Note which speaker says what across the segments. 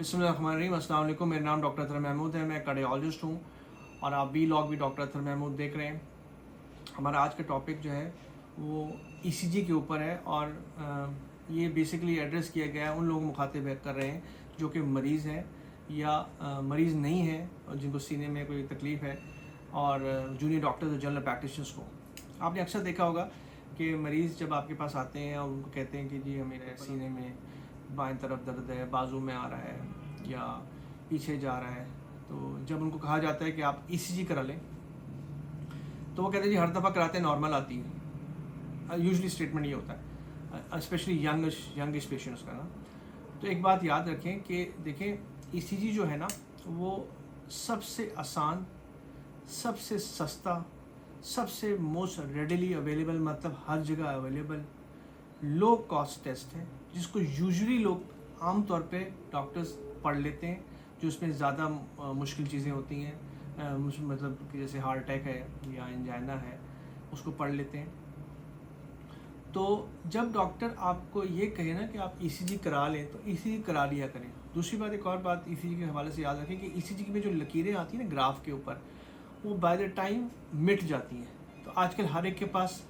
Speaker 1: बिस्मिल्लाहिर्रहमानिर्रहीम। अस्सलाम वालेकुम। मेरा नाम डॉक्टर अतहर महमूद है। मैं कार्डियोलॉजिस्ट हूँ और आप वी लॉग भी डॉक्टर अतहर महमूद देख रहे हैं। हमारा आज का टॉपिक जो है वो ईसीजी के ऊपर है और ये बेसिकली एड्रेस किया गया है उन लोगों को मुखातिब कर रहे हैं जो कि मरीज़ हैं या मरीज़ नहीं है और जिनको सीने में कोई तकलीफ़ है, और जूनियर डॉक्टर्स और जनरल प्रैक्टिशनर्स को। आपने अक्सर देखा होगा कि मरीज़ जब आपके पास आते हैं और उनको कहते हैं कि जी मेरे सीने में बाएं तरफ दर्द है, बाजू में आ रहा है या पीछे जा रहा है, तो जब उनको कहा जाता है कि आप ईसीजी करा लें तो वो कहते हैं जी हर दफ़ा कराते हैं नॉर्मल आती है। यूजुअली स्टेटमेंट ये होता है, स्पेशली यंगिश पेशेंट्स का ना। तो एक बात याद रखें कि देखें ईसीजी जो है ना वो सबसे आसान, सबसे सस्ता, सबसे मोस्ट रेडिली अवेलेबल, मतलब हर जगह अवेलेबल लो कॉस्ट टेस्ट है जिसको यूजुअली लोग आम तौर पे डॉक्टर्स पढ़ लेते हैं, जो उसमें ज़्यादा मुश्किल चीज़ें होती हैं, मतलब कि जैसे हार्ट अटैक है या एंजाइना है, उसको पढ़ लेते हैं। तो जब डॉक्टर आपको ये कहे ना कि आप ईसीजी करा लें तो ईसीजी करा लिया करें। दूसरी बात, एक और बात ईसीजी के हवाले से याद रखें कि ईसीजी में जो लकीरें आती हैं ना ग्राफ के ऊपर, वो बाय द टाइम मिट जाती हैं। तो आजकल हर एक के पास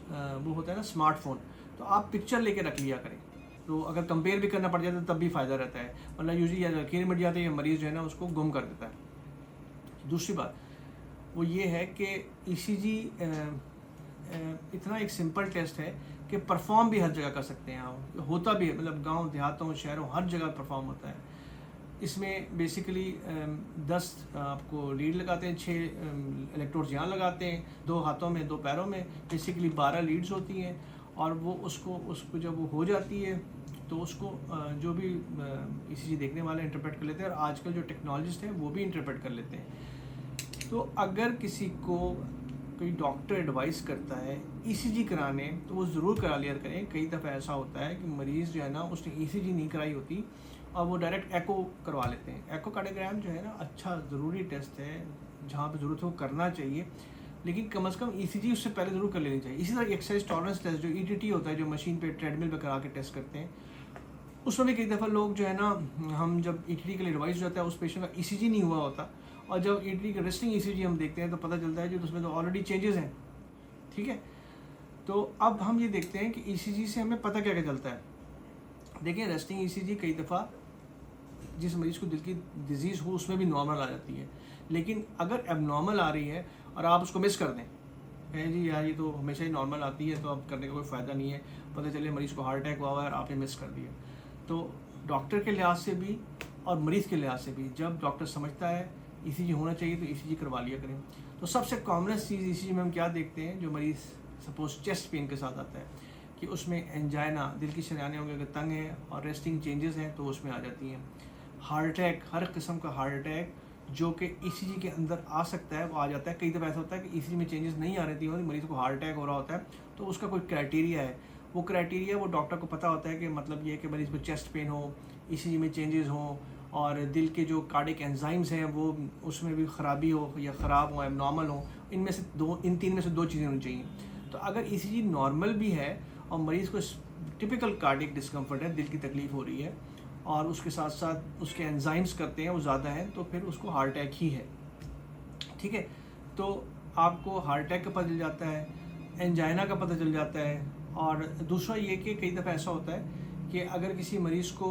Speaker 1: वो होता है ना स्मार्टफोन, तो आप पिक्चर लेके रख लिया करें। तो अगर कंपेयर भी करना पड़ जाता है तब भी फ़ायदा रहता है, वरना यूजली या लकीरें मिट जाती है या मरीज़ जो है ना उसको गुम कर देता है। दूसरी बात वो ये है कि ईसीजी इतना एक सिंपल टेस्ट है कि परफॉर्म भी हर जगह कर सकते हैं आप, होता भी है, मतलब गांव देहातों शहरों हर जगह परफॉर्म होता है। इसमें बेसिकली 10 आपको लीड लगाते हैं, 6 इलेक्ट्रोड्स यहाँ लगाते हैं, 2 हाथों में 2 पैरों में, बेसिकली 12 लीड्स होती हैं। और वो उसको जब वो हो जाती है तो उसको जो भी ईसीजी देखने वाले इंटरप्रेट कर लेते हैं, और आजकल जो टेक्नोलॉजिस्ट हैं वो भी इंटरप्रेट कर लेते हैं। तो अगर किसी को कोई डॉक्टर एडवाइस करता है ईसीजी कराने तो वो ज़रूर करा लिया करें। कई दफ़ा ऐसा होता है कि मरीज़ जो है ना उसने ईसीजी नहीं कराई होती और वो डायरेक्ट एको करवा लेते हैं। एकोकार्डियोग्राम जो है ना अच्छा ज़रूरी टेस्ट है, जहाँ पे ज़रूरत हो करना चाहिए, लेकिन कम से कम ईसीजी उससे पहले ज़रूर कर लेनी चाहिए। इसी तरह एक्सरसाइज टॉलरेंस टेस्ट जो ईटीटी होता है, जो मशीन पे ट्रेडमिल पे करा के टेस्ट करते हैं, उसमें भी कई दफ़ा लोग जो है ना, हम जब ईटीटी के लिए एडवाइस हो जाता है उस पेशेंट का ईसीजी नहीं हुआ होता, और जब ईटीटी का रेस्टिंग ईसीजी हम देखते हैं तो पता चलता है कि उसमें तो ऑलरेडी चेंजेस हैं। ठीक है, तो अब हम ये देखते हैं कि ईसीजी से हमें पता क्या क्या चलता है। देखिए रेस्टिंग ईसीजी कई दफ़ा जिस मरीज़ को दिल की डिजीज़ हो उसमें भी नॉर्मल आ जाती है, लेकिन अगर एबनॉर्मल आ रही है और आप उसको मिस कर दें, कहें जी यार ये तो हमेशा ही नॉर्मल आती है तो अब करने का कोई फ़ायदा नहीं है, पता चले मरीज़ को हार्ट अटैक हुआ हुआ है और आपने मिस कर दिया, तो डॉक्टर के लिहाज से भी और मरीज़ के लिहाज से भी जब डॉक्टर समझता है ईसीजी होना चाहिए तो ईसीजी करवा लिया करें। तो सबसे कॉमनेस्ट चीज़ ईसीजी में हम क्या देखते हैं, जो मरीज़ सपोज चेस्ट पेन के साथ आता है कि उसमें एंजाइना, दिल की शरीयानें अगर तंग हैं और रेस्टिंग चेंजेस हैं तो उसमें आ जाती हैं। हार्ट अटैक, हर किस्म का हार्ट अटैक जो कि ईसीजी के अंदर आ सकता है वो आ जाता है। कई दफ़ा ऐसा होता है कि ईसीजी में चेंजेस नहीं आ रही थी और मरीज़ को हार्ट अटैक हो रहा होता है, तो उसका कोई क्राइटेरिया है, वो क्राइटेरिया वो डॉक्टर को पता होता है कि मतलब ये कि मरीज़ को चेस्ट पेन हो, ईसीजी में चेंजेस हों और दिल के जो कार्डिक एंजाइम्स हैं वो उसमें भी ख़राबी हो या ख़राब हो, एबनॉर्मल हो, इन तीन में से दो चीज़ें होनी चाहिए। तो अगर ईसीजी नॉर्मल भी है और मरीज़ को टिपिकल कार्डिक डिस्कम्फर्ट है, दिल की तकलीफ़ हो रही है और उसके साथ साथ उसके एंजाइम्स करते हैं वो ज़्यादा हैं, तो फिर उसको हार्ट अटैक ही है। ठीक है, तो आपको हार्ट अटैक का पता चल जाता है, एंजाइना का पता चल जाता है। और दूसरा ये कि कई दफ़ा ऐसा होता है कि अगर किसी मरीज़ को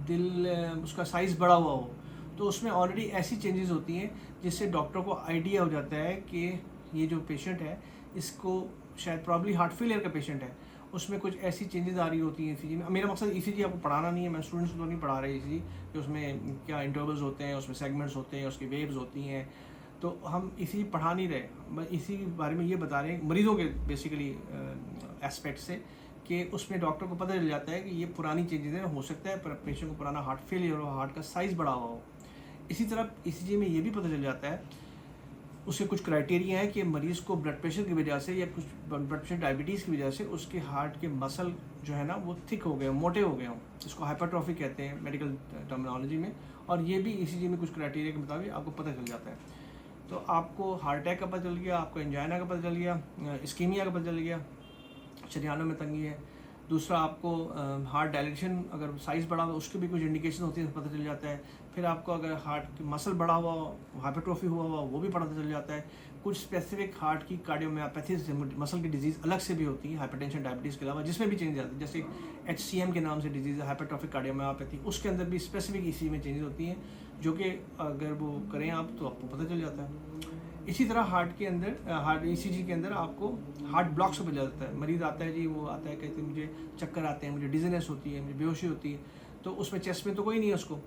Speaker 1: दिल उसका साइज़ बड़ा हुआ हो तो उसमें ऑलरेडी ऐसी चेंजेस होती हैं जिससे डॉक्टर को आइडिया हो जाता है कि ये जो पेशेंट है इसको शायद प्रॉब्ली हार्ट फेलियर का पेशेंट है, उसमें कुछ ऐसी चेंजेस आ रही होती हैं ईसीजी में। मेरा मकसद ईसीजी आपको पढ़ाना नहीं है, मैं स्टूडेंट्स को तो नहीं पढ़ा रहा ईसीजी कि उसमें क्या इंटरवल्स होते हैं, उसमें सेगमेंट्स होते हैं, उसकी वेव्स होती हैं, तो हम इसी पढ़ा नहीं रहे, बस इसी के बारे में ये बता रहे हैं मरीज़ों के बेसिकली एस्पेक्ट से कि उसमें डॉक्टर को पता चल जाता है कि ये पुरानी चेंजेस हैं, हो सकता है पर पेशेंट को पुराना हार्ट फेलियर हो, हार्ट का साइज़ बड़ा हुआ हो। इसी तरह ईसीजी में ये भी पता चल जाता है, उसके कुछ क्राइटेरिया है कि मरीज़ को ब्लड प्रेशर की वजह से या कुछ ब्लड प्रेशर डायबिटीज़ की वजह से उसके हार्ट के मसल जो है ना वो थिक हो गए, मोटे हो गए हों, इसको हाइपरट्रॉफी कहते हैं मेडिकल टर्मिनोलॉजी में, और ये भी ईसीजी में कुछ क्राइटेरिया के मुताबिक आपको पता चल जाता है। तो आपको हार्ट अटैक का पता चल गया, आपको एंजाइना का पता चल गया, इस्कीमिया का पता चल गया, शरीयानों में तंगी है, दूसरा आपको हार्ट डायलेशन अगर साइज़ बड़ा हुआ उसके भी कुछ इंडिकेशन होती है, पता चल जाता है। फिर आपको अगर हार्ट मसल बड़ा हुआ, हाइपरट्रोफी हुआ वो भी पता चल जाता है। कुछ स्पेसिफिक हार्ट की कार्डियोमायोपैथी मसल की डिजीज़ अलग से भी होती है, हाइपरटेंशन डायबिटीज़ के अलावा, जिसमें भी चेंज आती है। जैसे HCM के नाम से डिजीज़ है, हाइपरट्रोफिक कार्डियोमायोपैथी, उसके अंदर भी स्पेसिफिक ECG में चेंजेस होती हैं, जो कि अगर वो करें आप तो आपको पता चल जाता है। इसी तरह हार्ट के अंदर हार्ट ECG के अंदर आपको हार्ट ब्लॉक्स हो जाता है। मरीज़ आता है जी, वो आता है कहते हैं मुझे चक्कर आते हैं, मुझे डिजीनेस होती है, मुझे बेहोशी होती है, तो उसमें चेस्ट में तो कोई नहीं है उसको।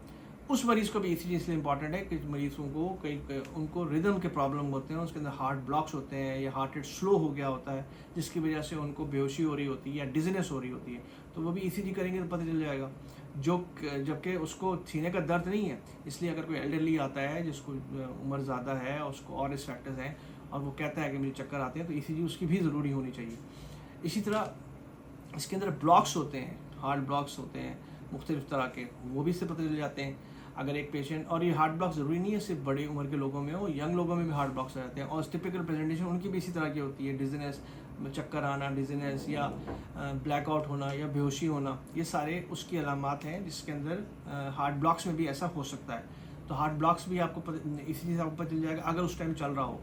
Speaker 1: उस मरीज़ को भी ECG इसलिए इंपॉर्टेंट है कि मरीज़ों को कई उनको रिदम के प्रॉब्लम होते हैं, उसके अंदर हार्ट ब्लॉक्स होते हैं या हार्ट रेट स्लो हो गया होता है, जिसकी वजह से उनको बेहोशी हो रही होती है या डिजीनेस हो रही होती है, तो वो भी ECG करेंगे तो पता चल जाएगा। जबकि उसको सीने का दर्द नहीं है। इसलिए अगर कोई एल्डरली आता है जिसको उम्र ज़्यादा है, उसको और रिस्क फैक्टर्स हैं, और वो कहता है कि मुझे चक्कर आते हैं, तो ECG उसकी भी ज़रूरी होनी चाहिए। इसी तरह इसके अंदर ब्लॉक्स होते हैं, हार्ट ब्लॉक्स होते हैं मुख्तलिफ तरह के, वो भी इससे पता चल जाते हैं। अगर एक पेशेंट, और ये हार्ट ब्लॉक ज़रूरी नहीं है सिर्फ बड़ी उम्र के लोगों में हो, यंग लोगों में भी हार्ट ब्लॉक्स आ जाते हैं, और टिपिकल प्रेजेंटेशन उनकी भी इसी तरह की होती है, डिजीनेस, चक्कर आना, डिजीनेस या ब्लैकआउट होना या बेहोशी होना, ये सारे उसकी अलामात हैं जिसके अंदर हार्ट ब्लॉक्स में भी ऐसा हो सकता है। तो हार्ट ब्लॉक्स भी आपको इसी चीज़ आपको पता चल जाएगा अगर उस टाइम चल रहा हो।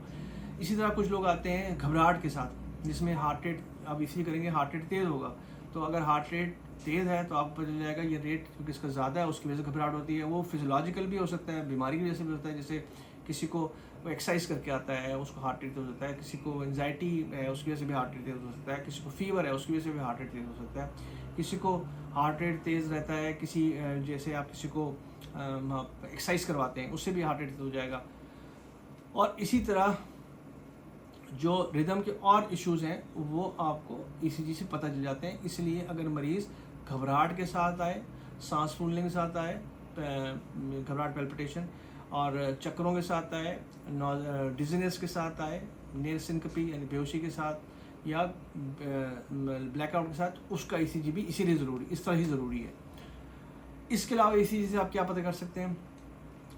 Speaker 1: इसी तरह कुछ लोग आते हैं घबराहट के साथ, जिसमें हार्ट रेट, अब इसी करेंगे हार्ट रेट तेज़ होगा, तो अगर हार्ट रेट तेज़ है तो आपको पता चल जाएगा ये रेट क्योंकि इसका ज़्यादा है, उसकी वजह से घबराहट होती है। वो फिजियोलॉजिकल भी हो सकता है, बीमारी की वजह से भी होता है, जैसे किसी को वो एक्सरसाइज करके आता है उसको हार्ट रेट तेज़ हो सकता है, किसी को एंजाइटी है उसकी वजह से भी हार्ट रेट तेज़ हो सकता है, किसी को फीवर है उसकी वजह से भी हार्ट रेट तेज़ हो सकता है, किसी को हार्ट रेट तेज़ रहता है, किसी जैसे आप किसी को एक्सरसाइज करवाते हैं उससे भी हार्ट रेट तेज़ हो जाएगा। और इसी तरह जो रिदम के और इश्यूज़ हैं वो आपको ECG से पता चल जाते हैं। इसलिए अगर मरीज़ घबराहट के साथ आए, सांस फूलने के साथ आए, घबराहट पैल्पिटेशन, और चक्करों के साथ आए, डिजीनेस के साथ आए, नेल सिनकपी यानी बेहोशी के साथ, या ब्लैकआउट के साथ, उसका ECG भी इसीलिए ज़रूरी, इस तरह ही ज़रूरी है। इसके अलावा ECG से आप क्या पता कर सकते हैं?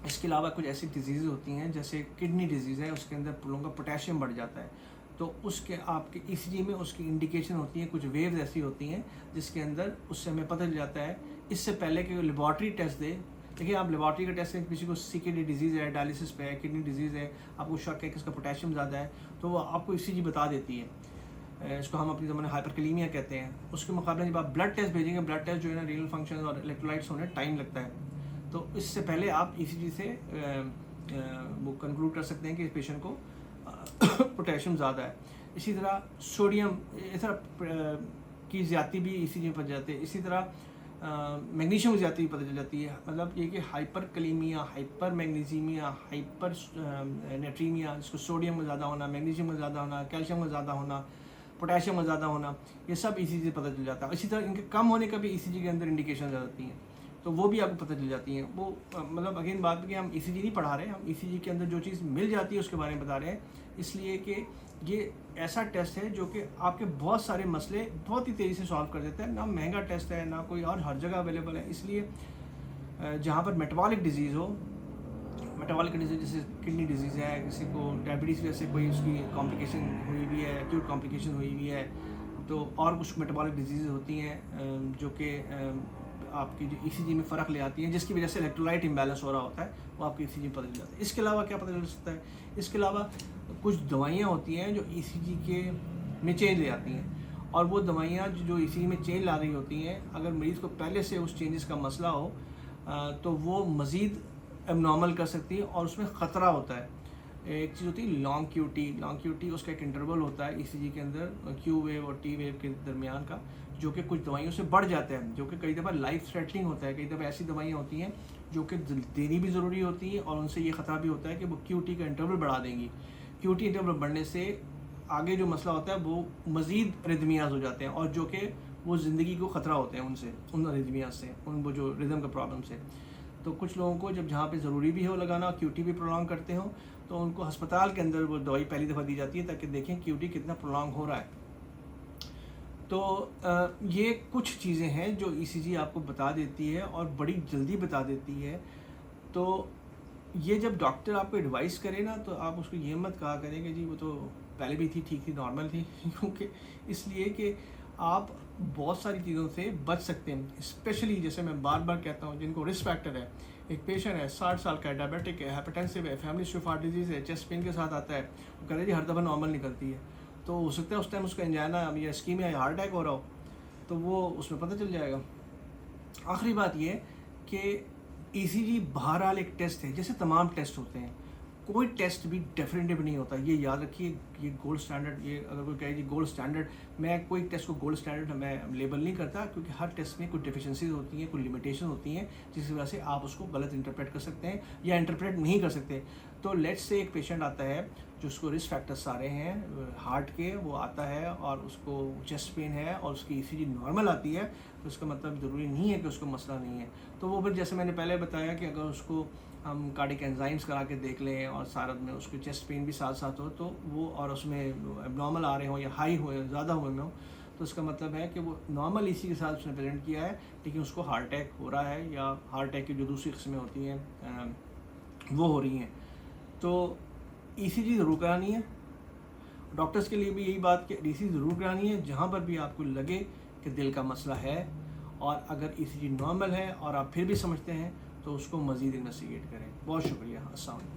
Speaker 1: इसके अलावा कुछ ऐसी डिजीज़ होती हैं जैसे किडनी डिजीज़ है, उसके अंदर लोगों का पोटेशियम बढ़ जाता है, तो उसके आपके ECG में उसकी इंडिकेशन होती है, कुछ वेव्स ऐसी होती हैं जिसके अंदर उससे हमें पता चल जाता है, इससे पहले कि लेबॉर्ट्री टेस्ट दे। देखिए आप लेबॉर्ट्री का टेस्ट किसी को CKD डिजीज़ है, डायलिसिस पे है, किडनी डिजीज़ है, आपको शक है कि इसका पोटेशियम ज़्यादा है, तो वो आपको ECG बता देती है। इसको हम अपनी ज़माने हाइपरकैलेमिया कहते हैं। उसके मुकाबले जब आप ब्लड टेस्ट भेजेंगे, ब्लड टेस्ट जो है ना रीनल फंक्शन और इलेक्ट्रोलाइट्स होने टाइम लगता है, तो इससे पहले आप ECG से वो कंक्लूड कर सकते हैं कि इस पेशेंट को पोटेशियम ज़्यादा है। इसी तरह सोडियम, इस तरह की ज़्यादती भी ECG में पता जाती है। इसी तरह मैग्नीशियम की ज़्यादती भी पता चल जाती है। मतलब ये कि हाइपरकैलेमिया, हाइपर मैग्नीसीमिया, हाइपर नेट्रीमिया, जिसको सोडियम में ज़्यादा होना, मैग्नीशियम में ज़्यादा होना, कैल्शियम में ज़्यादा होना, पोटेशियम में ज़्यादा होना, ये सब ECG से पता चल जाता है। इसी तरह इनके कम होने का भी ECG के अंदर इंडिकेशन आ जाती हैं, तो वो भी आपको पता चल जाती हैं। वो मतलब अगेन बात कि हम ECG नहीं पढ़ा रहे, हम ECG के अंदर जो चीज़ मिल जाती है उसके बारे में बता रहे हैं, इसलिए कि ये ऐसा टेस्ट है जो कि आपके बहुत सारे मसले बहुत ही तेज़ी से सॉल्व कर देता है। ना महंगा टेस्ट है, ना कोई और हर जगह अवेलेबल है। इसलिए जहाँ पर मेटाबॉलिक डिजीज़ हो, मेटाबॉलिक डिजीज़ जैसे किडनी डिजीज़ है, किसी को डायबिटीज़ जैसे कोई उसकी कॉम्प्लिकेशन हुई हुई है, एक्यूट कॉम्प्लिकेशन हुई हुई है, तो और कुछ मेटाबॉलिक डिजीज़ होती हैं जो कि आपकी जो ECG में फ़र्क ले आती हैं, जिसकी वजह से इलेक्ट्रोलाइट इम्बैलेंस हो रहा होता है, वो आपकी ECG में पता चल जाता है। इसके अलावा क्या पता चल सकता है? इसके अलावा कुछ दवाइयाँ होती हैं जो ECG के में चेंज ले आती हैं, और वो दवाइयाँ जो ECG में चेंज ला रही होती हैं, अगर मरीज़ को पहले से उस चेंजेस का मसला हो तो वो मज़ीद एबनॉर्मल कर सकती है और उसमें ख़तरा होता है। एक चीज़ होती है लॉन्ग QT, उसका एक इंटरवल होता है ECG के अंदर Q वेव और T वेव के दरमियान का, जो कि कुछ दवाइयों से बढ़ जाता है, जो कि कई दफ़ा लाइफ थ्रेटनिंग होता है। कई दफ़ा ऐसी दवाइयाँ होती हैं जो कि देनी भी ज़रूरी होती हैं, और उनसे ये ख़तरा भी होता है कि वो QT का इंटरवल बढ़ा देंगी। QT इंटरवल बढ़ने से आगे जो मसला होता है वो मज़ीद अरिदमियाज़ हो जाते हैं, और जो कि वो ज़िंदगी को ख़तरा होते हैं उनसे, उन अरिदमियाज़ से, उन वो जो रिदम का प्रॉब्लम से। तो कुछ लोगों को जब जहाँ पे ज़रूरी भी हो लगाना, QT भी प्रोलॉन्ग करते हो, तो उनको अस्पताल के अंदर वो दवाई पहली दफ़ा दी जाती है ताकि देखें QT कितना प्रोलॉन्ग हो रहा है। तो ये कुछ चीज़ें हैं जो ECG आपको बता देती है और बड़ी जल्दी बता देती है। तो ये जब डॉक्टर आपको एडवाइस करे ना, तो आप उसको ये मत कहा करें कि जी वो तो पहले भी थी, ठीक थी, नॉर्मल थी क्योंकि इसलिए कि आप बहुत सारी चीज़ों से बच सकते हैं। स्पेशली जैसे मैं बार बार कहता हूँ, जिनको रिस्क फैक्टर है, एक पेशेंट है 60 साल का है, डायबिटिक है, हाइपरटेंसिव है, family history of heart disease है, चेस्ट पेन के साथ आता है, वो कह रहे जी हर दफ़ा नॉर्मल निकलती है, तो हो सकता है उस टाइम उसको एंजाइना या इस्कीमिया या हार्ट अटैक हो रहा हो, तो वो उसमें पता चल जाएगा। आखिरी बात ये कि ईसीजी बहरहाल एक टेस्ट है, जैसे तमाम टेस्ट होते हैं, कोई टेस्ट भी डेफिनेटिव नहीं होता, ये याद रखिए। ये गोल्ड स्टैंडर्ड, ये अगर कोई कहे जी गोल्ड स्टैंडर्ड, मैं कोई टेस्ट को गोल्ड स्टैंडर्ड मैं लेबल नहीं करता, क्योंकि हर टेस्ट में कुछ डिफिशेंसीज होती हैं, कुछ लिमिटेशन होती हैं, जिसकी वजह से आप उसको गलत इंटरप्रेट कर सकते हैं या इंटरप्रेट नहीं कर सकते। तो लेट्स से एक पेशेंट आता है जो उसको रिस्क फैक्टर्स सारे हैं हार्ट के, वो आता है और उसको चेस्ट पेन है और उसकी ईसीजी नॉर्मल आती है, तो इसका मतलब ज़रूरी नहीं है कि उसको मसला नहीं है। तो वो फिर जैसे मैंने पहले बताया कि अगर उसको हम कार्डिक एंजाइम्स करा के देख लें और साथ में उसको चेस्ट पेन भी साथ साथ हो, तो वो और उसमें एबनॉर्मल आ रहे हो या हाई हो या ज़्यादा हुए में हो, तो इसका मतलब है कि वो नॉर्मल इसी के साथ उसने प्रेजेंट किया है, लेकिन उसको हार्ट अटैक हो रहा है या हार्ट अटैक की जो दूसरी किस्में होती हैं वो हो रही हैं। तो ईसीजी ज़रूर करानी है। डॉक्टर्स के लिए भी यही बात कि ईसीजी ज़रूर करानी है जहाँ पर भी आपको लगे कि दिल का मसला है, और अगर ईसीजी नॉर्मल है और आप फिर भी समझते हैं तो उसको मज़ीद इन्वेस्टिगेट करें। बहुत शुक्रिया। अस्सलाम वालेकुम।